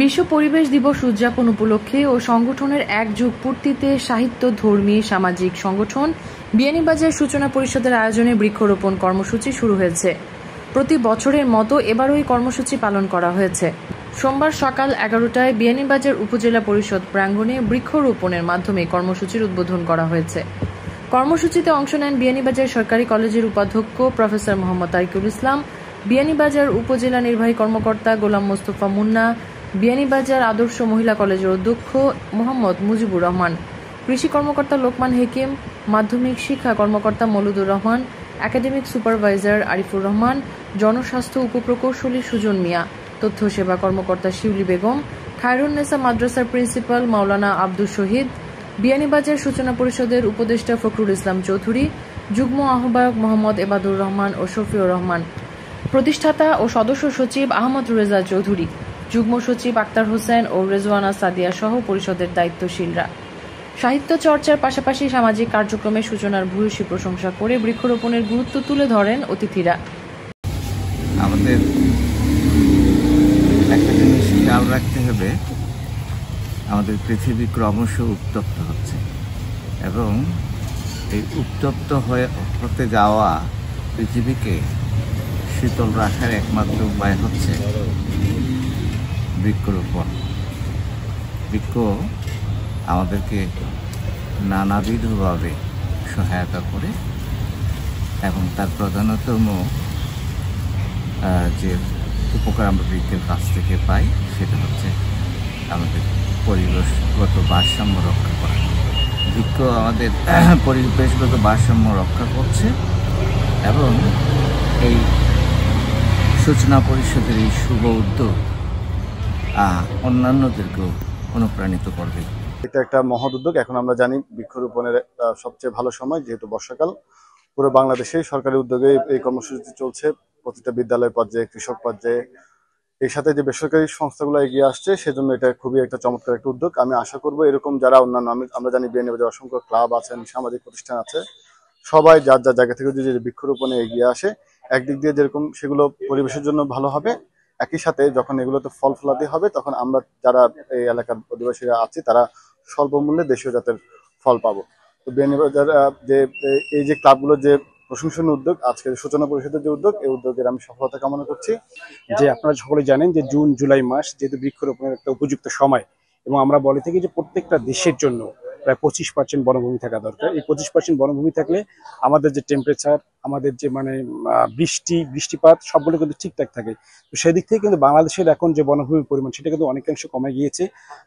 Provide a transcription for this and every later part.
বিশ্ব পরিবেশ দিবস উদযাপন উপলক্ষে ও সংগঠনের এক যুগ পূর্তিতে সাহিত্য, ধর্মী, সামাজিক সংগঠন বিয়ানীবাজার সূচনা পরিষদের আয়োজনে বৃক্ষরোপণ কর্মসূচি শুরু হয়েছে। প্রতি বছরের মতো এবারও এই কর্মসূচি পালন করা হয়েছে। সোমবার সকাল 11টায় বিয়ানীবাজার উপজেলা পরিষদ প্রাঙ্গণে বৃক্ষরোপণের মাধ্যমে কর্মসূচির উদ্বোধন করা হয়েছে। কর্মসূচিতে অংশ নেন বিয়ানীবাজার সরকারি কলেজের উপাধ্যক্ষ প্রফেসর মোহাম্মদ তারিকুল ইসলাম, বিয়ানীবাজার উপজেলা নির্বাহী কর্মকর্তা গোলাম মোস্তফা মুন্না, বিয়ানীবাজার আদর্শ মহিলা কলেজের অধ্যক্ষ মোহাম্মদ মুজিবুর রহমান, কৃষি কর্মকর্তা লোকমান হেকিম, মাধ্যমিক শিক্ষা কর্মকর্তা মৌলুদুর রহমান, একাডেমিক সুপারভাইজার আরিফুর রহমান, জনস্বাস্থ্য উপপ্রকৌশলী সুজন মিয়া, তথ্য সেবা কর্মকর্তা শিউলি বেগম, খায়রুন্নেসা মাদ্রাসার প্রিন্সিপাল মাওলানা আব্দুল শহীদ, বিয়ানীবাজার সূচনা পরিষদের উপদেষ্টা ফখরুল ইসলাম চৌধুরী, যুগ্ম আহ্বায়ক মোহাম্মদ এবাদুর রহমান ও শফিউর রহমান, প্রতিষ্ঠাতা ও সদস্য সচিব আহমদ রেজা চৌধুরী, যুগ্ম সচিব আক্তার হোসেন ও রেজওয়ানা সাদিয়া সহ পরিষদের দায়িত্বশীলরা। সাহিত্য চর্চার পাশাপাশি সামাজিক কার্যক্রমের সূচনার ভূয়সী প্রশংসা করে বৃক্ষরোপণের গুরুত্ব তুলে ধরেন অতিথিরা। আমাদের একটা জিনিস খেয়াল রাখতে হবে, আমাদের পৃথিবী ক্রমশ উত্তপ্ত হচ্ছে এবং এই উত্তপ্ত হতে যাওয়া পৃথিবীকে শীতল রাখার একমাত্র উপায় হচ্ছে বৃক্ষরোপণ। বৃক্ষ আমাদেরকে নানাবিধভাবে সহায়তা করে এবং তার প্রধানতম যে উপকার আমরা বৃক্ষের কাছ থেকে পাই সেটা হচ্ছে আমাদের পরিবেশগত ভারসাম্য রক্ষা করা। বৃক্ষ আমাদের পরিবেশগত ভারসাম্য রক্ষা করছে এবং এই সূচনা পরিষদের এই শুভ উদ্যোগ অন্যান্যদেরকেও অনুপ্রাণিত করবে। এটা একটা মহৎ উদ্যোগ। এখন আমরা জানি বৃক্ষরোপণের সবচেয়ে ভালো সময়, যেহেতু বর্ষাকাল। পুরো বাংলাদেশে সরকারি উদ্যোগে এই কর্মসূচি চলছে, প্রতিটা বিদ্যালয় পর্যায়ে, কৃষক পর্যায়ে। এর সাথে যে বেসরকারি সংস্থাগুলো এগিয়ে আসছে, সেজন্য এটা খুবই একটা চমৎকার একটা উদ্যোগ। আমি আশা করবো এরকম যারা অন্যান্য, আমরা জানি বিয়ানীবাজারে অসংখ্য ক্লাব আছেন, সামাজিক প্রতিষ্ঠান আছে, সবাই যার যার জায়গা থেকে যদি বৃক্ষরোপণে এগিয়ে আসে, একদিক দিয়ে যেরকম সেগুলো পরিবেশের জন্য ভালো হবে, একই সাথে যখন এগুলোতে ফল ফলাতে হবে তখন আমরা যারা এই এলাকার অধিবাসীরা আছি তারা স্বল্প মূল্যে দেশীয় জাতের ফল পাবো। তো বিয়ানীবাজার এই যে ক্লাবগুলোর যে প্রশংসনীয় উদ্যোগ, আজকের সূচনা পরিষদের যে উদ্যোগ, এই উদ্যোগের আমি সফলতা কামনা করছি। যে আপনারা সকলেই জানেন যে জুন জুলাই মাস যেহেতু বৃক্ষরোপণের একটা উপযুক্ত সময়, এবং আমরা বলে থাকি যে প্রত্যেকটা দেশের জন্য প্রায় 25% বনভূমি থাকা দরকার। এই 25% বনভূমি থাকলে আমাদের যে টেম্পারেচার, আমাদের যে বৃষ্টিপাত সবগুলো কিন্তু ঠিকঠাক থাকে। তো সেদিক থেকে কিন্তু বাংলাদেশের এখন যে বনভূমির পরিমাণ সেটা কিন্তু অনেকাংশে কমে গিয়েছে।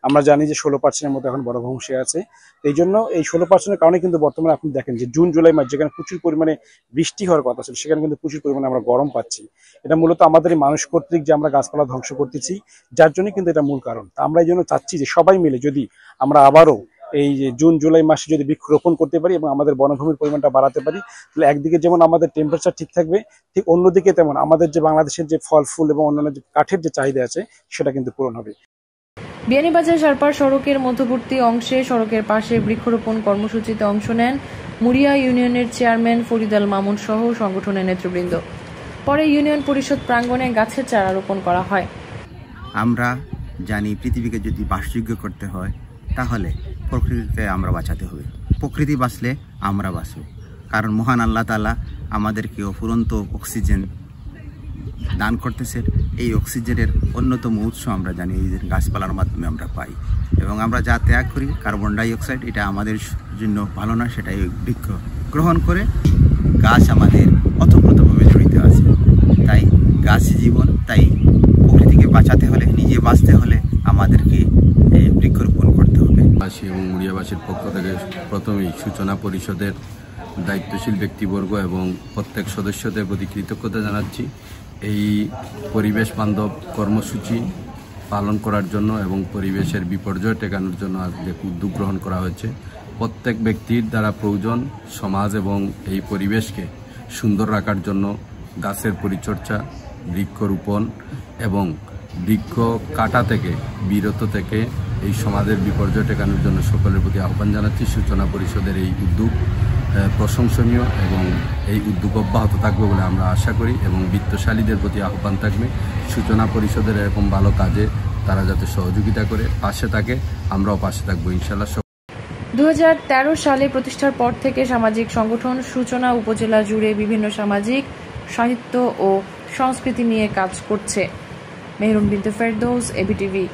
আমরা জানি যে 16%-এর মতো এখন বনভূমি আছে। এই জন্য এই 16%-এর কারণে কিন্তু বর্তমানে আপনি দেখেন যে জুন জুলাই মাস যেখানে প্রচুর পরিমাণে বৃষ্টি হওয়ার কথা ছিল, সেখানে কিন্তু প্রচুর পরিমাণে আমরা গরম পাচ্ছি। এটা মূলত আমাদের এই মানুষ কর্তৃক যে আমরা গাছপালা ধ্বংস করতেছি, যার জন্য কিন্তু এটা মূল কারণ। তা আমরা এই জন্য চাচ্ছি যে সবাই মিলে যদি আমরা আবারও এই যে জুন জুলাই মাসে যদি বৃক্ষরোপণ করতে পারি এবং আমাদের বনভূমির পরিমাণটা বাড়াতে পারি, তাহলে একদিকে যেমন আমাদের টেম্পারেচার ঠিক থাকবে, ঠিক অন্যদিকে তেমন আমাদের যে বাংলাদেশের যে ফল ফুল এবং অন্যান্য যে কাঠের যে চাহিদা আছে সেটা কিন্তু পূরণ হবে। বিয়ানীবাজার সারপার সড়কের মধ্যবর্তী অংশে সড়কের পাশে বৃক্ষরোপণ কর্মসূচিতে অংশ নেন মুড়িয়া ইউনিয়নের চেয়ারম্যান ফরিদ আল মামুন সহ সংগঠনের নেতৃবৃন্দ। পরে ইউনিয়ন পরিষদ প্রাঙ্গণে গাছের চারা রোপণ করা হয়। আমরা জানি পৃথিবীকে যদি বাসযোগ্য করতে হয় তাহলে প্রকৃতিতে আমরা বাঁচাতে হবে। প্রকৃতি বাঁচলে আমরা বাঁচব, কারণ মহান আল্লাহ তাআলা আমাদেরকে অফুরন্ত অক্সিজেন দান করতেছে। এই অক্সিজেনের অন্যতম উৎস আমরা জানি এই গাছপালার মাধ্যমে আমরা পাই, এবং আমরা যা ত্যাগ করি কার্বন ডাই অক্সাইড, এটা আমাদের জন্য ভালো না, সেটাই বৃক্ষ গ্রহণ করে। গাছ আমাদের ওতপ্রোতভাবে জড়িত আছে, তাই গাছ জীবন। তাই প্রকৃতিকে বাঁচাতে হলে, নিজে বাঁচতে হলে আমাদেরকে এই বৃক্ষরোপণ করতে হবে। এবং মুড়িয়াবাসীর পক্ষ থেকে প্রথমেই সূচনা পরিষদের দায়িত্বশীল ব্যক্তিবর্গ এবং প্রত্যেক সদস্যদের প্রতি কৃতজ্ঞতা জানাচ্ছি এই পরিবেশ বান্ধব কর্মসূচি পালন করার জন্য এবং পরিবেশের বিপর্যয় ঠেকানোর জন্য আজকে উদ্যোগ গ্রহণ করা হয়েছে। প্রত্যেক ব্যক্তির দ্বারা প্রয়োজন সমাজ এবং এই পরিবেশকে সুন্দর রাখার জন্য গাছের পরিচর্যা, বৃক্ষরোপণ এবং বৃক্ষ কাটা থেকে বিরত থেকে এই সমাজের বিপর্যয় ঠেকানোর জন্য সকলের প্রতি আহ্বান জানাচ্ছি। সূচনা পরিষদের এই উদ্যোগ প্রশংসনীয় এবং এই উদ্যোগ অব্যাহত থাকবে বলে আমরা আশা করি, এবং বিত্তশালীদের প্রতি আহ্বান থাকবে সূচনা পরিষদের এরকম ভালো কাজে তারা যাতে সহযোগিতা করে, পাশে থাকে, আমরাও পাশে থাকবো ইনশাআল্লাহ। 2013 সালে প্রতিষ্ঠার পর থেকে সামাজিক সংগঠন সূচনা উপজেলা জুড়ে বিভিন্ন সামাজিক, সাহিত্য ও সংস্কৃতি নিয়ে কাজ করছে। মেহরুন বিনতে ফেরদৌস, এবিটিভি।